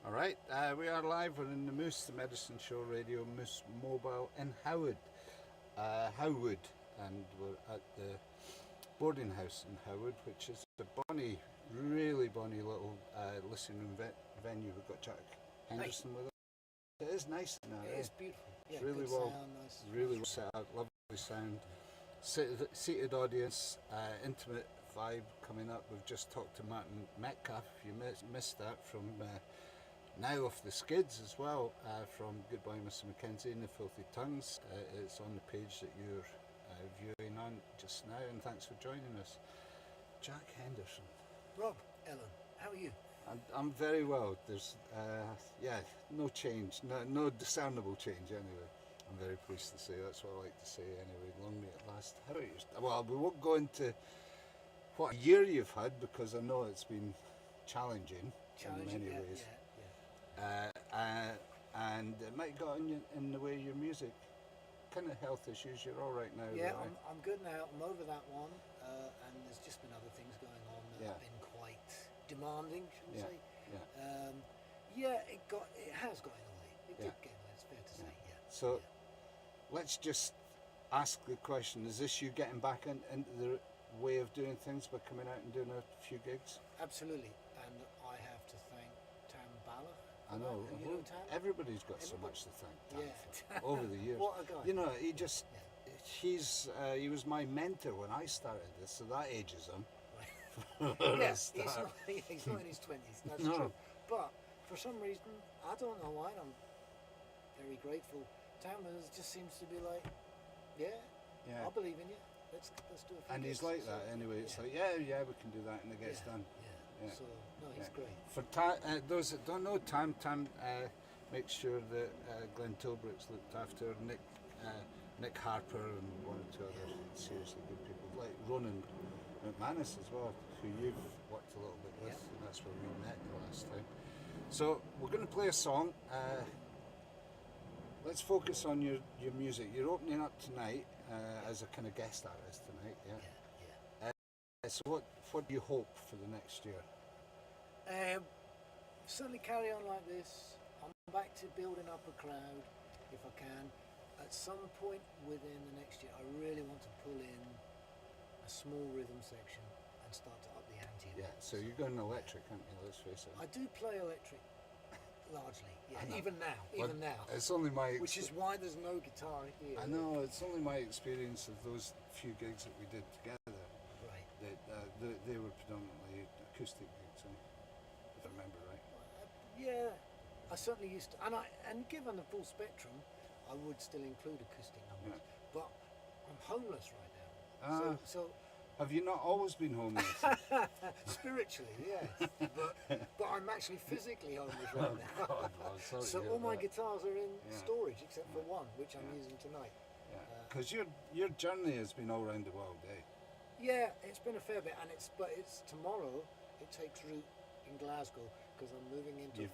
All right, we are live. We're in the Moose, the Medicine Show Radio Moose Mobile in Howwood, and we're at the boarding house in Howwood, which is a bonny, really bonny little listening room venue. We've got Jack Henderson with us. It is nice now. It is beautiful. It's Yeah, really good well, sound, nice. really well set up, lovely sound, seated audience, intimate vibe coming up. We've just talked to Martin Metcalfe. If you missed that, from Now Off the Skids as well, from Goodbye Mr Mackenzie and the Filthy Tongues. It's on the page that you're viewing on just now, and thanks for joining us. Jack Henderson. Rob, Ellen, how are you? I'm very well. There's no change, no discernible change anyway. I'm very pleased to say, that's what I like to say anyway. Long may it last. How are you? Well, we won't go into what year you've had, because I know it's been challenging in many ways. And it might have gotten in the way of your music. Kind of health issues, you're all right now? Yeah, right? I'm good now. I'm over that one, and there's just been other things going on that have been quite demanding, shall we say? It has got in the way. It did get in the way, it's fair to say, So let's just ask the question, is this you getting back into the way of doing things by coming out and doing a few gigs? Absolutely, and I have to thank Tam Bala. I know, You know Tam? everybody's got so much to thank Tam Yeah. for over the years. What a guy. You know, he just, he was my mentor when I started this, so that ages him. Yeah, he's not in his 20s, that's true. But for some reason, I don't know why, I'm very grateful. Tam just seems to be like, I believe in you. Let's do a few And he's gigs. like that anyway. It's like, we can do that, and it gets done. Yeah. So no, he's great. For those that don't know, Tam makes sure that Glenn Tilbrook's looked after, Nick Harper, and one or two other seriously good people, like Ronan McManus as well, who you've worked a little bit with, and that's where we met the last time. So we're going to play a song. Let's focus on your music. You're opening up tonight as a kind of guest artist tonight, so what do you hope for the next year? Certainly carry on like this. I'm back to building up a crowd if I can. At some point within the next year, I really want to pull in a small rhythm section and start to up the ante. So you're going electric, aren't you? Let's face it. I do play electric largely, even now. It's only my which is why there's no guitar here. I know, it's only my experience of those few gigs that we did together. Right. That they were predominantly acoustic gigs, if I remember right. I certainly used to, and given the full spectrum, I would still include acoustic numbers. But I'm homeless right now. So have you not always been homeless? spiritually, yes, but I'm actually physically homeless right now. God, well, sorry so all my guitars are in storage except for one, which I'm using tonight. Because your journey has been all around the world, eh? Yeah, it's been a fair bit, and it's tomorrow. It takes root in Glasgow because I'm moving into You've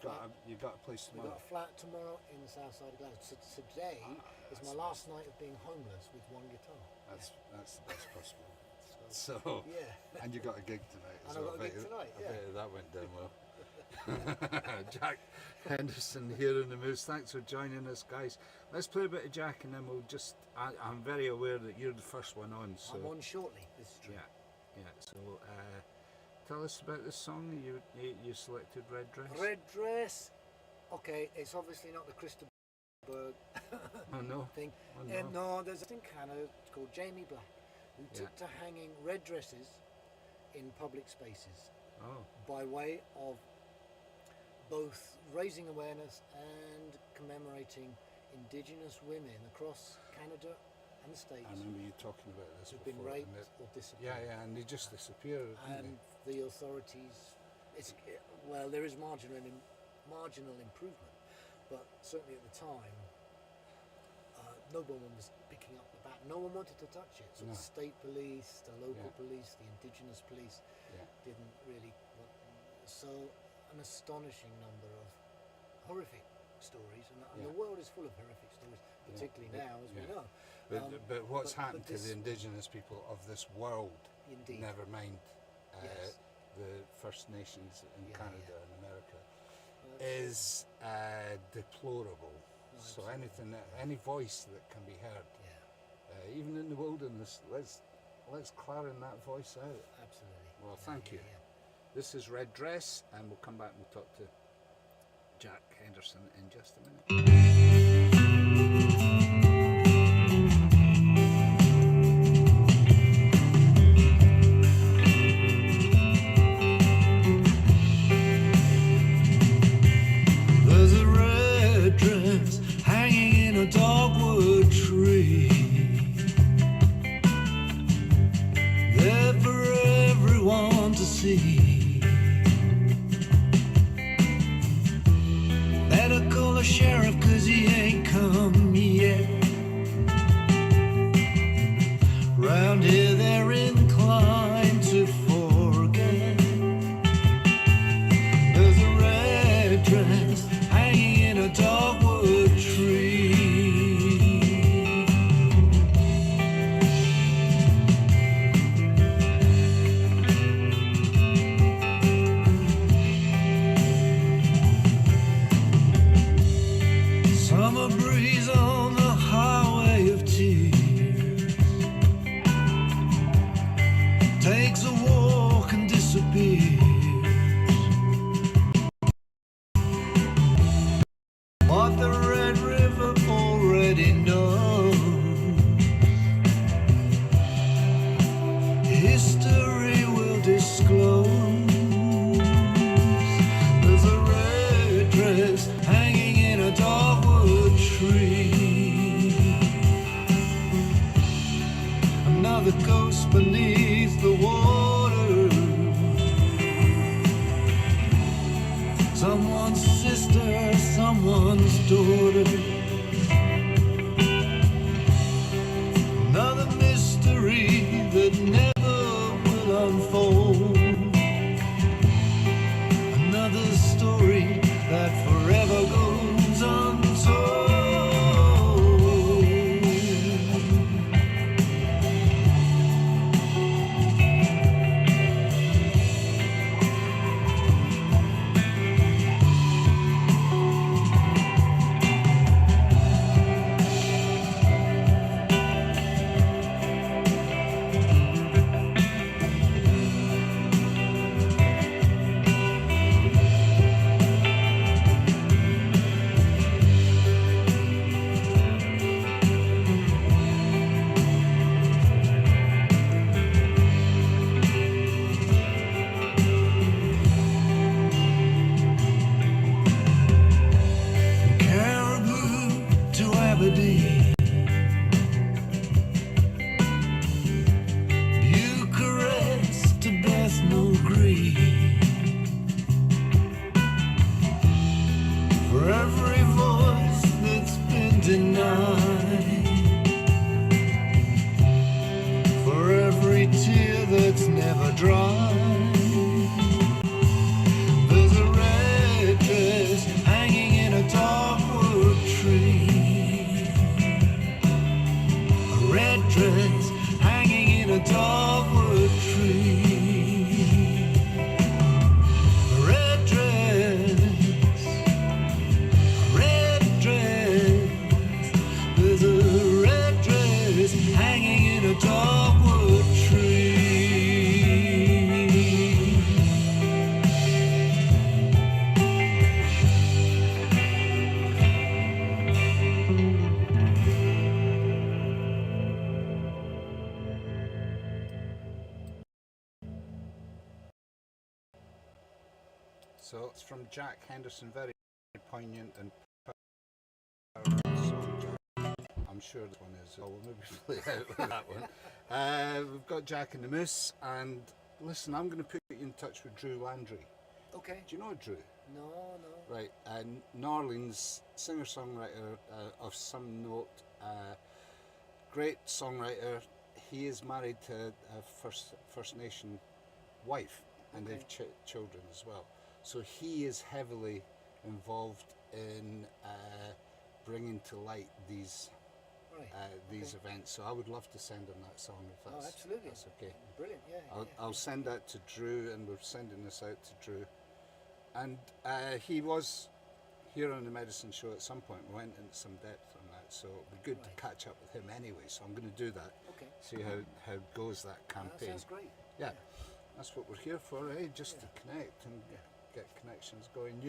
got a place tomorrow. We've got a flat tomorrow in the south side of Glasgow. So today is my last night of being homeless with one guitar. That's the best possible. So and you got a gig tonight as well. I bet that went down well. Jack Henderson here in the Moose. Thanks for joining us, guys. Let's play a bit of Jack, and then we'll just. I'm very aware that you're the first one on. So I'm on shortly. This is true. So tell us about this song. You selected Red Dress. Red Dress. Okay, it's obviously not the Christa Berg thing. No, there's a thing in Canada called Jamie Black, who took to hanging red dresses in public spaces by way of both raising awareness and commemorating Indigenous women across Canada and the States. I remember you talking about this who've before. been raped or disappeared. And they just disappeared. And the authorities, there is marginal improvement, but certainly at the time, no one was picking up the bat. No one wanted to touch it. So the state police, the local police, the indigenous police didn't really want. So an astonishing number of horrific stories, and the world is full of horrific stories, particularly now, as we know. But what's happened to the indigenous people of this world, never mind the First Nations in Canada and America, is deplorable. So anything, any voice that can be heard, even in the wilderness, let's clarion that voice out. Absolutely. Well, thank you. This is Red Dress, and we'll come back and we'll talk to Jack Henderson in just a minute. There's a red dress hanging in a dogwood tree, there for everyone to see. Better call the sheriff 'cause he ain't come yet. Round here they're inclined to forget. There's a red dress hanging in a dogwood tree. Summer breeze on the highway of tears, takes a walk and disappears. What the Red River already knows, history will disclose. There's a red dress hanging in a dogwood tree, another ghost beneath the water, someone's sister, someone's daughter. Another mystery that never will unfold, another story that forever goes untold. Bucharest to Bethnal Green, for every voice that's been denied, for every tear that's never dried. There's a red dress hanging in a dogwood tree, a red dress hanging in a dogwood tree, a red dress, a red dress. There's a red dress hanging in a dogwood tree. So it's from Jack Henderson, very poignant and powerful song, Jack. I'm sure this one is. Oh, we'll maybe play out with that one. We've got Jack and the Moose, and listen, I'm going to put you in touch with Drew Landry. Okay. Do you know Drew? No. Right, New Orleans singer-songwriter of some note, great songwriter. He is married to a First Nation wife, and they've children as well. So he is heavily involved in bringing to light these events. So I would love to send him that song if that's okay. Brilliant, I'll send that to Drew, and we're sending this out to Drew. And he was here on the Medicine Show at some point we went into some depth on that, so it'll be good Right. to catch up with him anyway. So I'm going to do that. Okay. See how it goes that That campaign. sounds great. Yeah, that's what we're here for, eh? Just to Yeah. connect and Yeah. get connections going.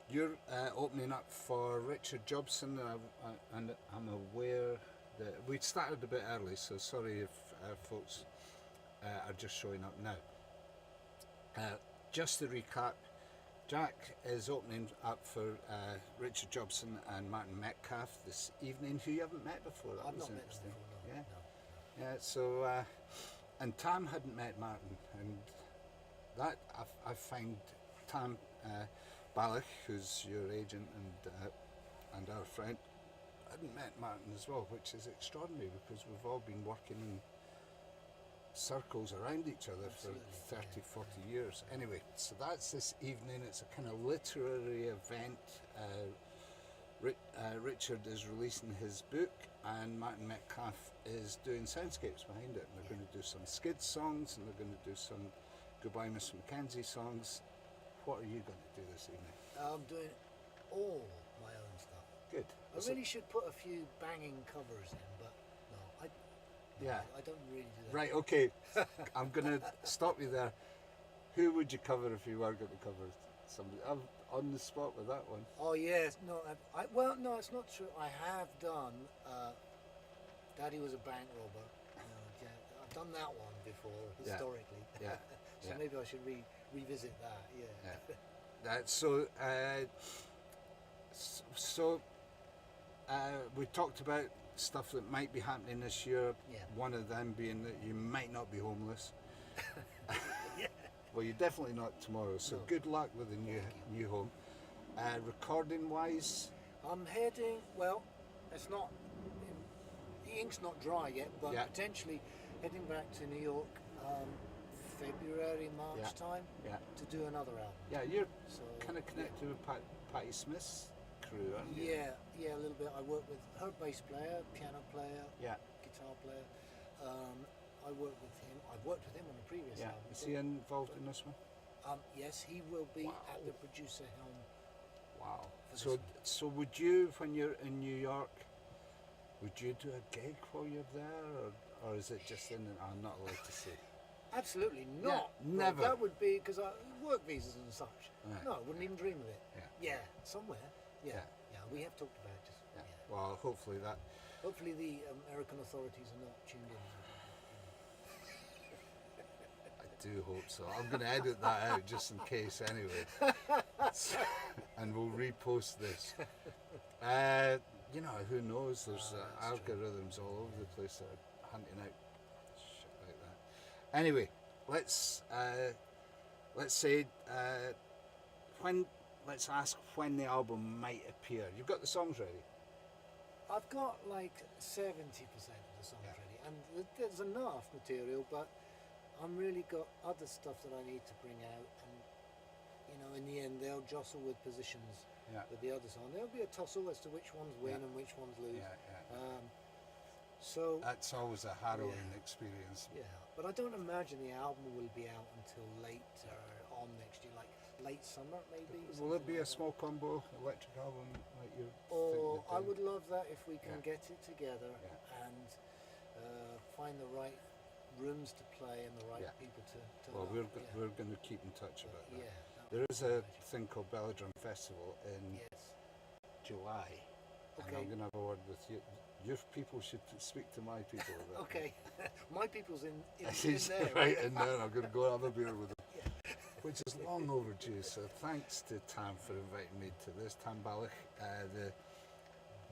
You're opening up for Richard Jobson, and I'm aware that we started a bit early, so sorry if folks are just showing up now. Just to recap, Jack is opening up for Richard Jobson and Martin Metcalfe this evening, who you haven't met before. That I've was not met them interesting. before, no, Yeah. no. Yeah, so and Tam hadn't met Martin, and that I find Tam Balach, who's your agent and our friend, hadn't met Martin as well, which is extraordinary because we've all been working in circles around each other Absolutely, for 30, yeah. 40 years. Anyway, so that's this evening. It's a kind of literary event. Richard is releasing his book, and Martin Metcalfe is doing soundscapes behind it. And they're going to do some Skid songs, and they're going to do some Goodbye Miss Mackenzie songs. What are you going to do this evening? I'm doing all my own stuff. Good. I really should put a few banging covers in, but no, Yeah. I don't really do that. Right, okay. I'm going to stop you there. Who would you cover if you were going to cover somebody? I'm on the spot with that one. Oh yes, no, well, no, it's not true. I have done. Daddy was a bank robber. Yeah, I've done that one before Yeah. historically. Yeah. So Yeah. maybe I should revisit that. Yeah. We talked about stuff that might be happening this year. Yeah. One of them being that you might not be homeless. Yeah. Well, you're definitely not tomorrow. So No. good luck with the new home. Recording wise, I'm heading. Well, it's not. The ink's not dry yet, but Yeah. potentially heading back to New York, February, March Yeah. time yeah, to do another album. yeah, you're So kind of connected with Patti Smith's crew, aren't you? Yeah, a little bit. I work with her bass player, piano player, Yeah, guitar player. I work with him. I've worked with him on the previous yeah. album. Is he involved in this one? Yes, he will be Wow. at the producer helm. Wow. For So, this one. so would you, when you're in New York, would you do a gig while you're there, or is it just in? I'm not allowed to say. Absolutely not. Yeah, never. That would be because work visas and such. Right. No, I wouldn't even dream of it. Yeah. Yeah, somewhere. Yeah. Yeah. Yeah, we have talked about it. Yeah. Yeah. Well, hopefully that. Hopefully the American authorities are not tuned in. I do hope so. I'm going to edit that out just in case, anyway. And we'll repost this. You know, who knows? There's That's true. algorithms all over the place that are hunting out shit like that. Anyway, let's say let's ask when the album might appear. You've got the songs ready. I've got like 70% of the songs Yeah. ready, and there's enough material, but I'm really got other stuff that I need to bring out, and you know, in the end, they'll jostle with positions Yeah. with the other song. There'll be a tussle as to which ones win Yeah. and which ones lose. Yeah. So That's always a harrowing Yeah. experience. yeah, but I don't imagine the album will be out until later on next year, like late summer maybe. Will it something be like a that. small combo electric album like you? Or I would love that if we can Yeah. get it together Yeah. and find the right rooms to play and the right Yeah. people to Well, love. we're going to keep in touch about that. Yeah, that There would is be a magic. thing called Belladrum Festival in Yes. July, and Okay. I'm going to have a word with you. Your people should speak to my people about that. Okay. My people's in He's there. right in there. I'm going to go have a beer with him, Yeah. which is long overdue. So thanks to Tam for inviting me to this. Tam Balach,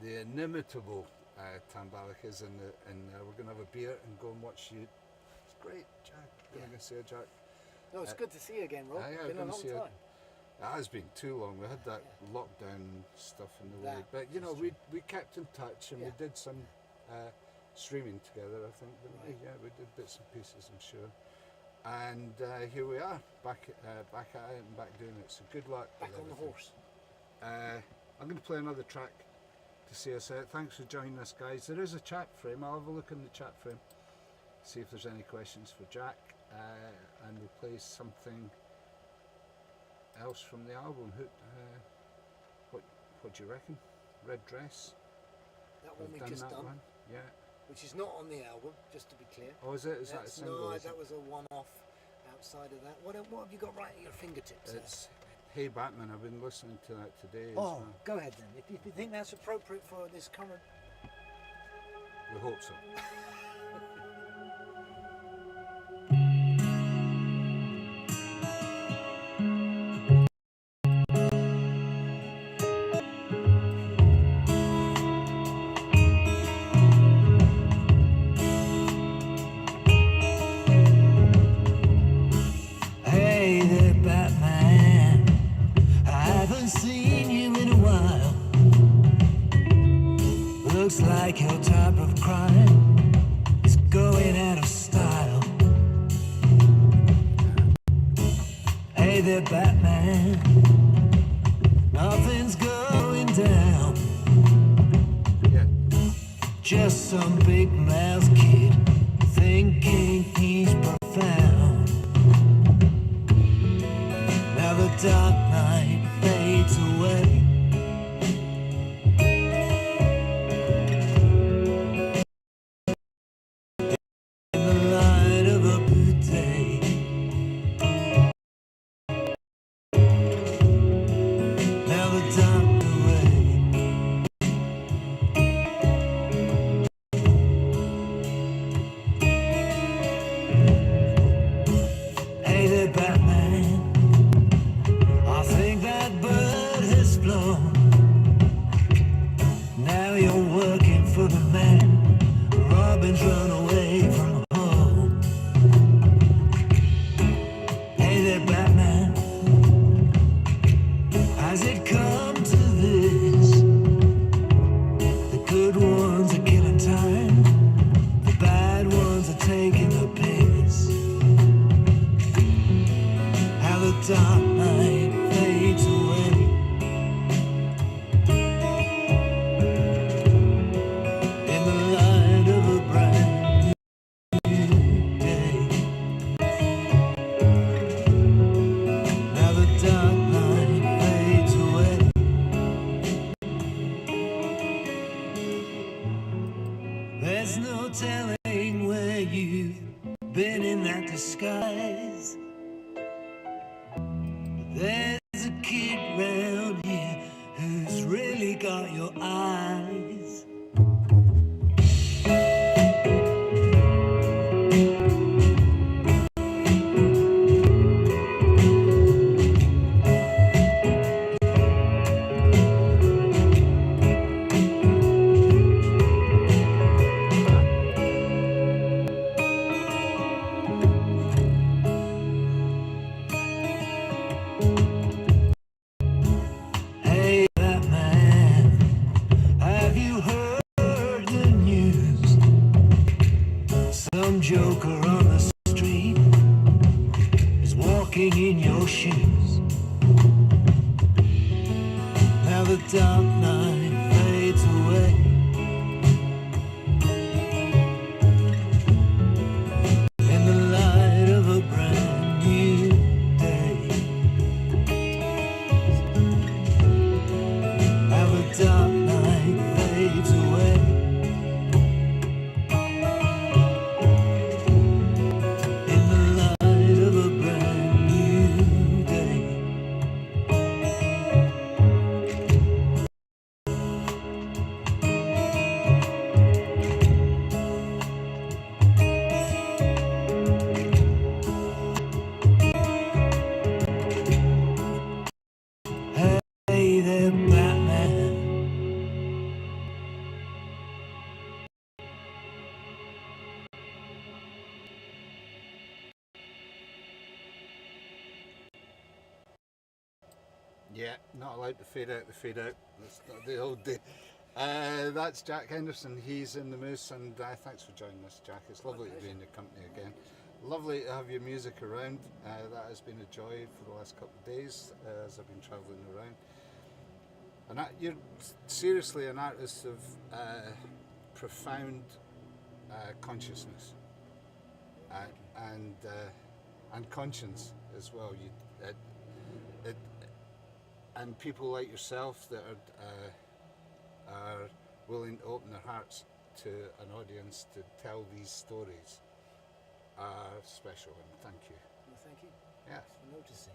the inimitable Tam Balach is in there. We're going to have a beer and go and watch you. It's great, Jack. Going to Yeah. go see you, Jack. No, it's good to see you again, Rob. Aye, It's I've been a been to long see you. time. It has been too long. We had that Yeah. lockdown stuff in the way, That but you know, is we true. kept in touch and we Yeah. did some streaming together. I think, didn't we? Right. Yeah, we did bits and pieces. I'm sure. And here we are, back at it and back doing it. So good luck. Back with on the everything. horse. I'm going to play another track to see us out. Thanks for joining us, guys. There is a chat frame. I'll have a look in the chat frame, see if there's any questions for Jack, and we'll play something else from the album. What do you reckon? Red Dress. That one We've we just that done, one. Yeah. which is not on the album, just to be clear. Oh, is it? Is that a single? No, is that it? was a one-off. Outside of that, what have you got right at your fingertips? It's Hey Batman. I've been listening to that today. Oh, as well. go ahead then. If you think that's appropriate for this current. We hope so. Hey there, Batman. I haven't seen you in a while. Looks like your type of crime is going out of style. Hey there, Batman. Nothing's going down. Yeah. Just some big mouth kid thinking he's profound. Now the dark night fades away. In the light of a good day. Now the dark away. Hey there, Batman. I think that bird has flown. Now you're working for the man. Robin's run away from home. Hey there, Batman. Has it come to this? The good ones are killing time. The bad ones are taking the piss. How the dark night fades away. In the light of a brand new day. Now the dark night fades away. There's no telling where you've been in that disguise. There's a kid round here who's really got your eyes. Hey, Batman, have you heard the news? Some joker on the street is walking in your shoes. Now the dark night fades away. In the light of a brand new day. Now the dark night fades away. In the light of a brand new day. Hey there, Batman. Yeah, not allowed to fade out the fade out. That's not the old day. That's Jack Henderson. He's in the Moose, and thanks for joining us, Jack. It's lovely to be in your company again. Lovely to have your music around. That has been a joy for the last couple of days as I've been travelling around. And you're seriously an artist of profound consciousness and conscience as well. and people like yourself that are willing to open their hearts to an audience to tell these stories are special, and thank you. Well, thank you. Yeah. For noticing.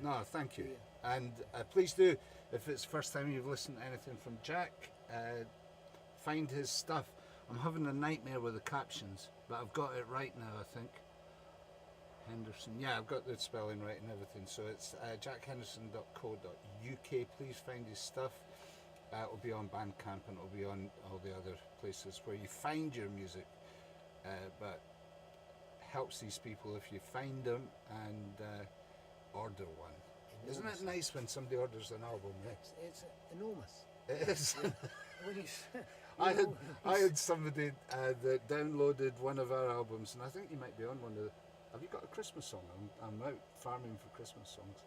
No, thank you. Yeah. And please do, if it's the first time you've listened to anything from Jack, find his stuff. I'm having a nightmare with the captions, but I've got it right now, I think. Henderson. Yeah, I've got the spelling right and everything. So it's jackhenderson.co.uk. Please find his stuff. It'll be on Bandcamp and it'll be on all the other places where you find your music. But helps these people if you find them and order one. Isn't it nice when somebody orders an album? Yeah? It's enormous. It is. Yeah. When you, I had somebody that downloaded one of our albums, and I think you might be on one of the. Have you got a Christmas song? I'm out farming for Christmas songs.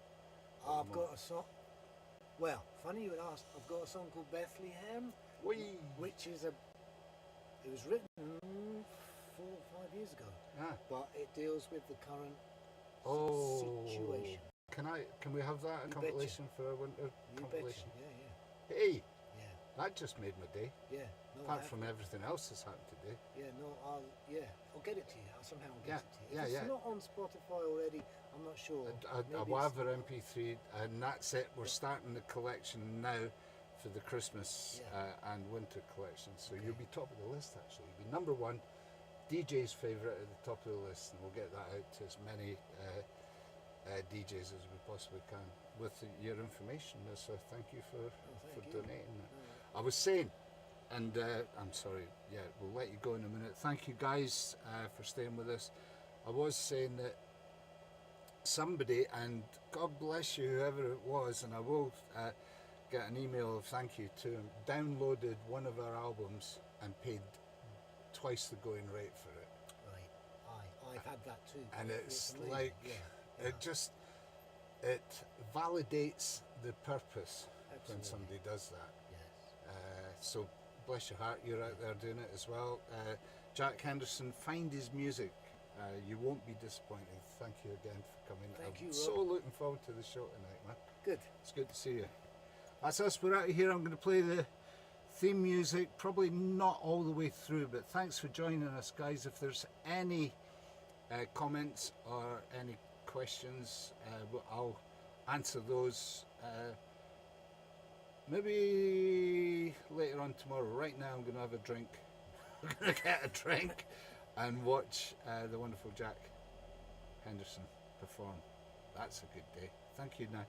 I've got a song. Well, funny you would ask. I've got a song called Bethlehem, Whee! which is it was written 4 or 5 years ago, but it deals with the current situation. Can we have that a You compilation for a winter You compilation? betcha. Hey, Yeah. that just made my day. Yeah. No, Apart from everything else that's happened today. I'll get it to you. Somehow I'll get it to you. Yeah, If yeah. it's not on Spotify already, I'm not sure. A Maybe it's- Waver MP3, and that's it. We're starting the collection now for the Christmas and winter collection. So you'll be top of the list actually. You'll be number one, DJ's favourite at the top of the list, and we'll get that out to as many DJs as we possibly can with your information. So thank you for thank you. donating that. I was saying, and I'm sorry, we'll let you go in a minute. Thank you guys for staying with us. I was saying that somebody, and God bless you, whoever it was, and I will get an email of thank you to him, downloaded one of our albums and paid twice the going rate for it. Right. I've had that too. And it's amazing. like, Yeah. it validates the purpose when Absolutely. somebody does that. Yes. So bless your heart, you're out there doing it as well. Jack Henderson, find his music. You won't be disappointed. Thank you again for coming. Thank I'm you, so Rob. looking forward to the show tonight, man. Good. It's good to see you. That's us. We're out of here. I'm going to play the theme music, probably not all the way through, but thanks for joining us, guys. If there's any comments or any questions, I'll answer those maybe later on tomorrow. Right now I'm going to have a drink. I'm going to get a drink and watch the wonderful Jack Henderson perform. That's a good day. Thank you now.